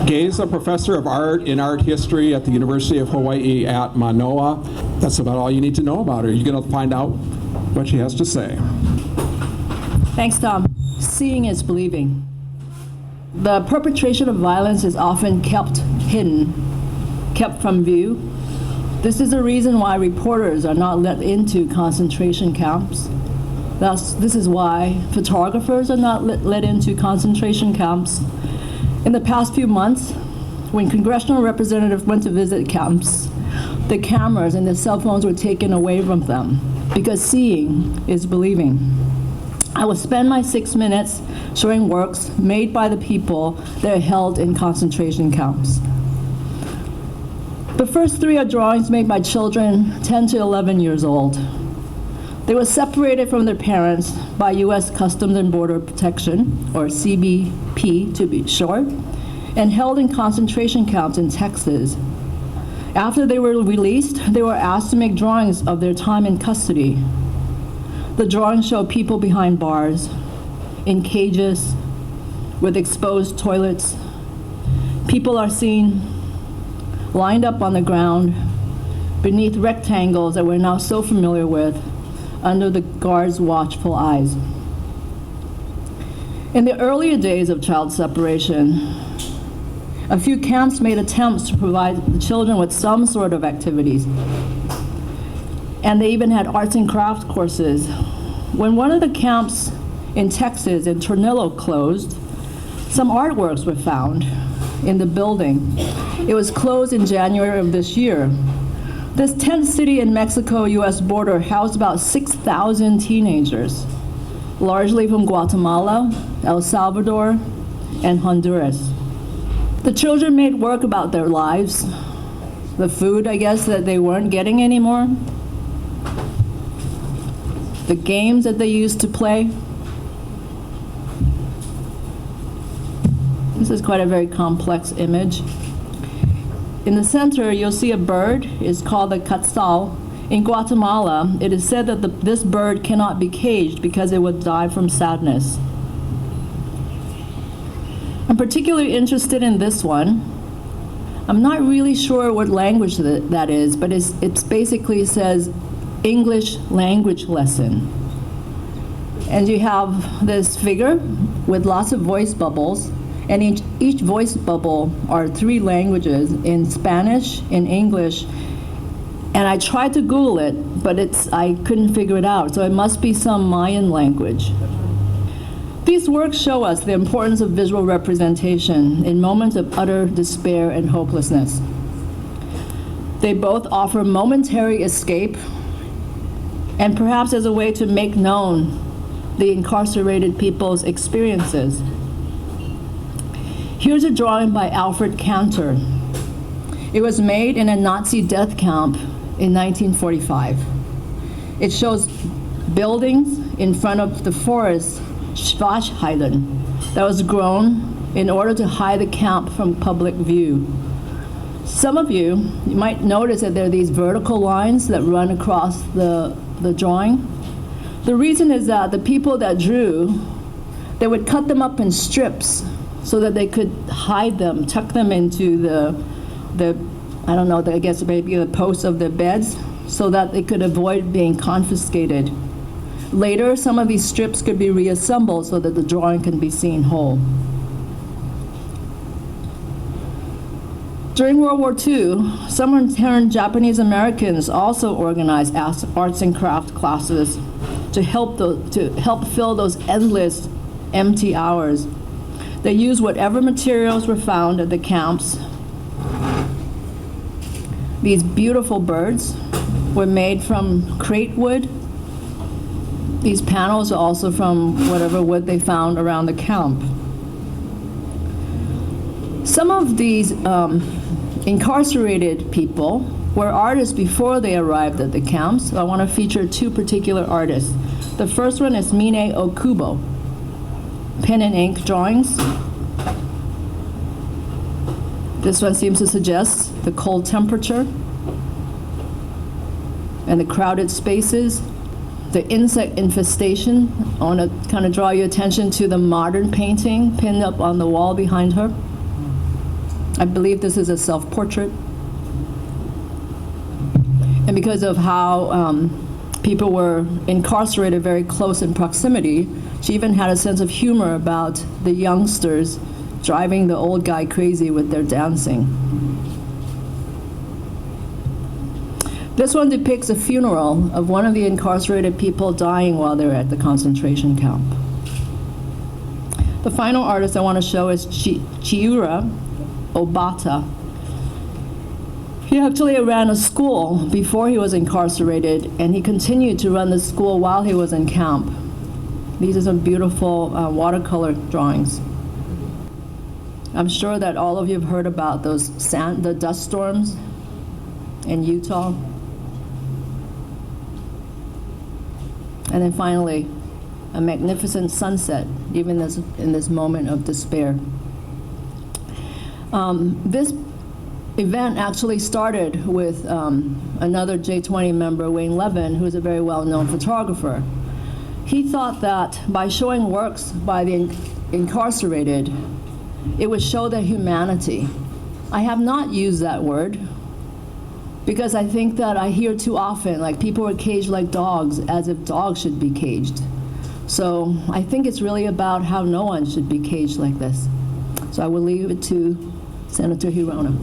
Gaye is a professor of art and art history at the University of Hawaii at Mānoa. That's about all you need to know about her. You're going to find out what she has to say. Thanks, Tom. Seeing is believing. The perpetration of violence is often kept hidden, kept from view. This is the reason why reporters are not let into concentration camps. Thus, this is why photographers are not let into concentration camps. In the past few months, when congressional representatives went to visit camps, the cameras and the cell phones were taken away from them because seeing is believing. I will spend my 6 minutes showing works made by the people that are held in concentration camps. The first three are drawings made by children 10 to 11 years old. They were separated from their parents by U.S. Customs and Border Protection, or CBP to be short, and held in concentration camps in Texas. After they were released, they were asked to make drawings of their time in custody. The drawings show people behind bars, in cages, with exposed toilets. People are seen lined up on the ground beneath rectangles that we're now so familiar with, under the guards' watchful eyes. In the earlier days of child separation, a few camps made attempts to provide the children with some sort of activities. And they even had arts and craft courses. When one of the camps in Texas, in Tornillo, closed, some artworks were found in the building. It was closed in January of this year. This tent city in Mexico-US border housed about 6,000 teenagers, largely from Guatemala, El Salvador, and Honduras. The children made work about their lives, the food, I guess, that they weren't getting anymore, the games that they used to play. This is quite a very complex image. In the center, you'll see a bird. It's called the quetzal. In Guatemala, it is said that this bird cannot be caged because it would die from sadness. I'm particularly interested in this one. I'm not really sure what language that is, but it basically says English language lesson. And you have this figure with lots of voice bubbles. And each voice bubble are 3 languages, in Spanish, in English, and I tried to Google it, but I couldn't figure it out, so it must be some Mayan language. These works show us the importance of visual representation in moments of utter despair and hopelessness. They both offer momentary escape, and perhaps as a way to make known the incarcerated people's experiences. Here's a drawing by Alfred Cantor. It was made in a Nazi death camp in 1945. It shows buildings in front of the forest, Schwarzheiden, that was grown in order to hide the camp from public view. Some of you might notice that there are these vertical lines that run across the drawing. The reason is that the people that drew, they would cut them up in strips so that they could hide them, tuck them into the I don't know, I guess maybe the posts of the beds, so that they could avoid being confiscated. Later, some of these strips could be reassembled so that the drawing can be seen whole. During World War II, some interned Japanese Americans also organized arts and craft classes to help fill those endless empty hours. They used whatever materials were found at the camps. These beautiful birds were made from crate wood. These panels are also from whatever wood they found around the camp. Some of these incarcerated people were artists before they arrived at the camps. So I want to feature 2 particular artists. The first one is Mine Okubo, pen and ink drawings. This one seems to suggest the cold temperature and the crowded spaces, the insect infestation. I want to kind of draw your attention to the modern painting pinned up on the wall behind her. I believe this is a self-portrait. And because of how people were incarcerated very close in proximity, she even had a sense of humor about the youngsters driving the old guy crazy with their dancing. This one depicts a funeral of one of the incarcerated people dying while they were at the concentration camp. The final artist I want to show is Chiura Obata. He actually ran a school before he was incarcerated, and he continued to run the school while he was in camp. These are some beautiful watercolor drawings. I'm sure that all of you have heard about the dust storms in Utah. And then finally, a magnificent sunset, even in this moment of despair. This event actually started with another J20 member, Wayne Levin, who's a very well-known photographer. He thought that by showing works by the incarcerated, it would show their humanity. I have not used that word because I think that I hear too often, like people are caged like dogs, as if dogs should be caged. So I think it's really about how no one should be caged like this. So I will leave it to Senator Hirono.